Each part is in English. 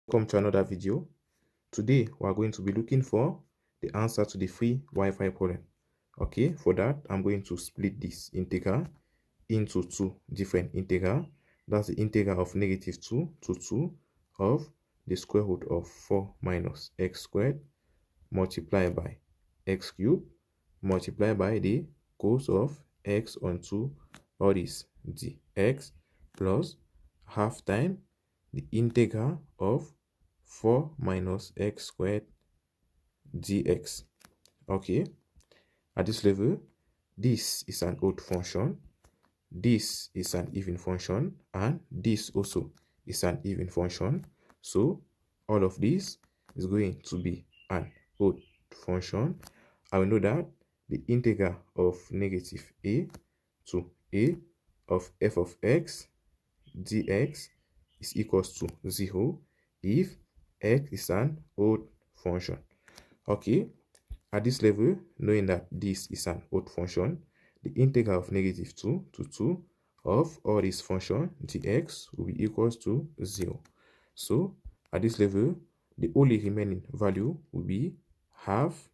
Welcome to another video. Today we are going to be looking for the answer to the free Wi-Fi problem. Okay, for that I'm going to split this integral into two different integral. That's the integral of -2 to 2 of the square root of 4 minus x squared multiplied by x cubed multiplied by the cos of x onto all this dx plus half time the integral of 4 minus x squared dx. Okay, at this level, this is an odd function, this is an even function, and this also is an even function. So all of this is going to be an odd function. I will know that the integral of -a to a of f of x dx is equals to 0 if x is an odd function. Okay, at this level, knowing that this is an odd function, the integral of -2 to 2 of all this function dx will be equals to 0. So at this level, the only remaining value will be half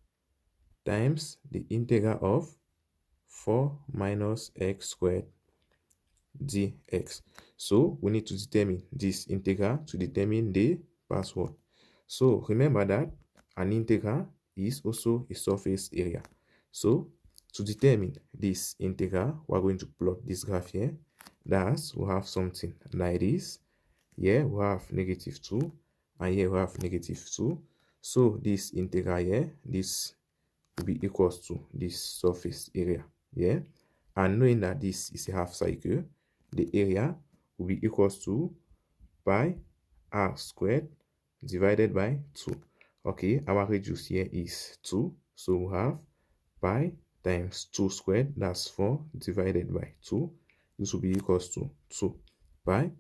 times the integral of 4 minus x squared dx. So we need to determine this integral to determine the password. So remember that an integral is also a surface area. So to determine this integral, we're going to plot this graph here. Thus, we have something like this. Here we have -2, and here we have -2. So this integral here, this will be equals to this surface area here. And knowing that this is a half cycle, the area will be equals to pi r squared divided by 2. Okay, our radius here is 2, so we have pi times 2 squared, that's 4 divided by 2. This will be equals to 2 pi.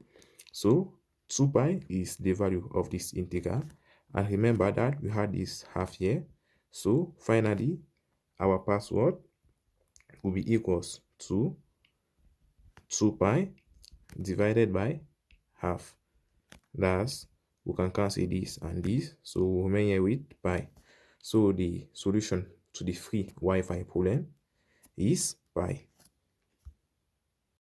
So 2 pi is the value of this integral. And remember that we had this half here. So finally, our password will be equals to 2 pi divided by half. Thus, we can cancel this and this, so we'll remain here with pi. So the solution to the free Wi-Fi problem is pi.